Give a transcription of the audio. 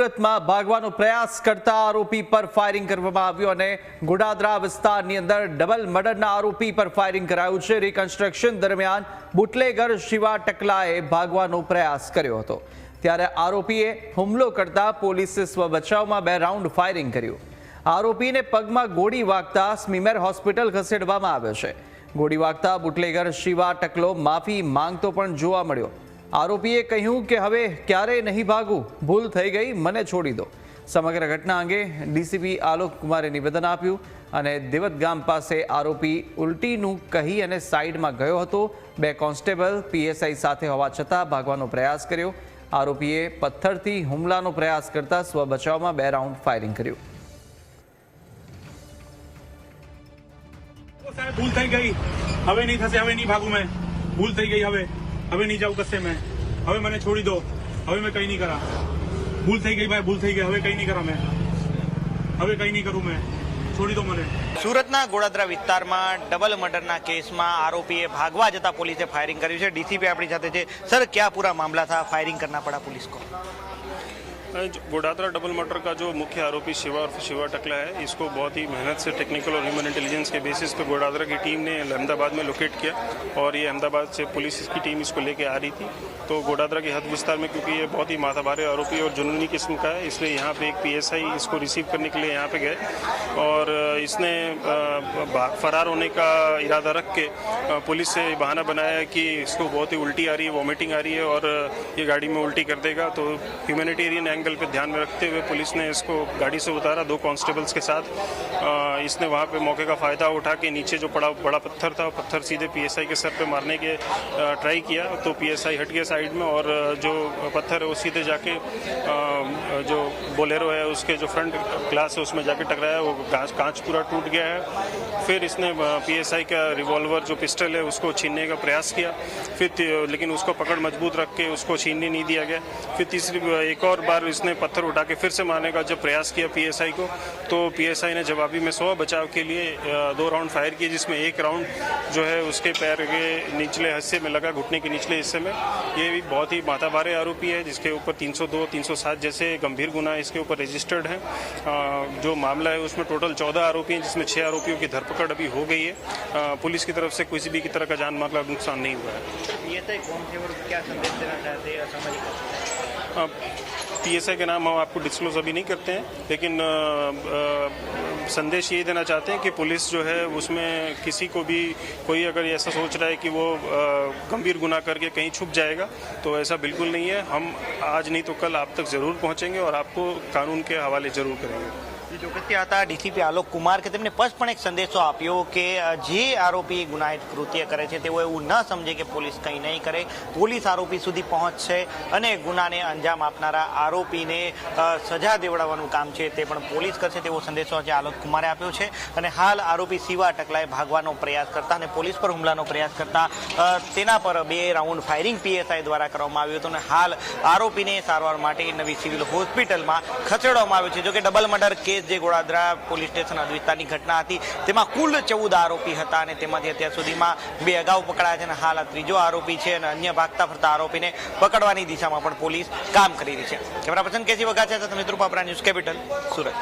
સુરતમાં ભાગવાનો પ્રયાસ કરતા આરોપી પર ફાયરિંગ કરવામાં આવ્યું અને ગોડાદરા વિસ્તારની અંદર ડબલ મર્ડરના આરોપી પર ફાયરિંગ કરાયું છે। રિકન્સ્ટ્રક્શન દરમિયાન બુટલેગર શિવા ટકલાએ ભાગવાનો પ્રયાસ કર્યો હતો, ત્યારે આરોપીએ હુમલો કરતા પોલીસે સ્વ બચાવમાં 2 રાઉન્ડ ફાયરિંગ કર્યું। આરોપીને પગમાં ગોળી વાગતા સ્મીમેર હોસ્પિટલ ખસેડવામાં આવ્યો છે। ગોળી વાગતા બુટલેગર શિવા ટકલો માફી માંગતો પણ જોવા મળ્યો। આરોપીએ કહ્યું કે હવે ક્યારેય નહીં ભાગું, ભૂલ થઈ ગઈ, મને છોડી દો। સમગ્ર ઘટના અંગે ડીસીપી આલોક કુમારે નિવેદન આપ્યું અને દેવત ગામ પાસે આરોપી ઉલટીનું કહી અને સાઈડમાં ગયો હતો। 2 કોન્સ્ટેબલ પીએસઆઈ સાથે હોવા છતાં ભાગવાનો પ્રયાસ કર્યો। આરોપીએ પથ્થરથી હુમલાનો પ્રયાસ કરતા સ્વ બચાવમાં 2 રાઉન્ડ ફાયરિંગ કર્યું। ભૂલ થઈ ગઈ, હવે નહીં થશે, હવે નહીં ભાગું મેં, ભૂલ થઈ ગઈ, હવે નહીં જાઉં કશે મેં, હવે મને છોડી દો, હવે મેં કંઈ નહીં કરા, ભૂલ થઈ ગઈ ભાઈ, ભૂલ થઈ ગઈ, હવે કંઈ નહીં કરા મેં, હવે કંઈ નહીં કરું મેં, છોડી દો મને। સુરતના ગોડાદરા વિસ્તારમાં ડબલ મર્ડરના કેસમાં આરોપીએ ભાગવા જતા પોલીસે ફાયરિંગ કર્યું છે। ડીસીપી આપણી સાથે છે। સર, क्या पूरा मामला था, फायरिंग करना पड़ा पुलिस को? गोडादरा डबल मर्डर का जो मुख्य आरोपी शिवा टकला है, इसको बहुत ही मेहनत से टेक्निकल और ह्यूमन इंटेलिजेंस के बेसिस पे गोडादरा की टीम ने अहमदाबाद में लोकेट किया और ये अहमदाबाद से पुलिस की टीम इसको लेके आ रही थी। तो गोडादरा के हद विस्तार में, क्योंकि ये बहुत ही माथाभारे आरोपी और जुनूनी किस्म का है, इसलिए यहाँ पे एक पीएसआई इसको रिसीव करने के लिए यहाँ पे गए और इसने फरार होने का इरादा रख के पुलिस से बहाना बनाया कि इसको बहुत ही उल्टी आ रही है, वॉमिटिंग आ रही है और ये गाड़ी में उल्टी कर देगा। तो ह्यूमैनिटेरियन एंगल पे ध्यान में रखते हुए पुलिस ने इसको गाड़ी से उतारा 2 कांस्टेबल्स के साथ। इसने वहाँ पे मौके का फ़ायदा उठा के नीचे जो बड़ा पत्थर था, पत्थर सीधे पीएसआई के सर पे मारने के ट्राई किया, तो पीएसआई हट गया साइड में और जो पत्थर है वो सीधे जाके जो बोलेरो है उसके जो फ्रंट ग्लास है उसमें जाके टकराया, वो कांच पूरा टूट गया है। फिर इसने पीएसआई का रिवॉल्वर जो पिस्टल है उसको छीनने का प्रयास किया, लेकिन उसको पकड़ मजबूत रख के उसको छीनने नहीं दिया गया। फिर तीसरी एक और बार इसने पत्थर उठा के फिर से मारने का जब प्रयास किया पीएसआई को, तो पीएसआई ने जवाबी में 100 बचाव के लिए 2 राउंड फायर किए, जिसमें 1 राउंड जो है उसके पैर के निचले हिस्से में लगा, घुटने के निचले हिस्से में। ये भी बहुत ही माथाभारे आरोपी है, जिसके ऊपर 302, 307 जैसे गंभीर गुना इसके ऊपर रजिस्टर्ड है। जो मामला है उसमें टोटल 14 आरोपी हैं, जिसमें 6 आरोपियों की धरपकड़ अभी हो गई है। पुलिस की तरफ से किसी भी तरह का जान माल का नुकसान नहीं हुआ है। क्या संदेश देना चाहते हैं असामाजिक? पीएसआई के नाम हम आपको डिस्क्लोज अभी नहीं करते हैं, लेकिन संदेश ये देना चाहते हैं कि पुलिस जो है उसमें किसी को भी कोई अगर ऐसा सोच रहा है कि वो गंभीर गुनाह करके कहीं छुप जाएगा, तो ऐसा बिल्कुल नहीं है। हम आज नहीं तो कल आप तक ज़रूर पहुंचेंगे और आपको कानून के हवाले ज़रूर करेंगे। जो व्यक्ति आता ડીસીપી આલોક કુમાર કે તેમને સ્પષ્ટપણે એક સંદેશો આપ્યો કે જે આરોપી ગુનાહિત કૃત્ય કરે છે તેઓ એવું ન સમજે કે પોલીસ કંઈ નહીં કરે, પોલીસ આરોપી સુધી પહોંચશે અને ગુનાને અંજામ આપનારા આરોપીને સજા દેવડાવવાનું કામ છે તે પણ પોલીસ કરશે તેવો સંદેશો આજે આલોક કુમારે આપ્યો છે। અને હાલ આરોપી શિવા ટકલાએ ભાગવાનો પ્રયાસ કરતા અને પોલીસ પર હુમલાનો પ્રયાસ કરતા તેના પર 2 રાઉન્ડ ફાયરિંગ પીએસઆઈ દ્વારા કરવામાં આવ્યું હતું અને હાલ આરોપીને સારવાર માટે નવી સિવિલ હોસ્પિટલમાં ખસેડવામાં આવ્યો છે। જો કે ડબલ મર્ડર કેસ જે ગોડાદરા પોલીસ સ્ટેશન હદ વિસ્તારની ઘટના હતી તેમાં કુલ 14 આરોપી હતા અને તેમાંથી અત્યાર સુધીમાં 2 અગાઉ પકડાયા છે અને હાલ આ ત્રીજો આરોપી છે અને અન્ય ભાગતા ફરતા આરોપીને પકડવાની દિશામાં પણ પોલીસ કામ કરી રહી છે। કેમેરા પર્સન કેસી વઘાસિયા સાથે મિત્રો પાપરા, ન્યૂઝ કેપિટલ, સુરત।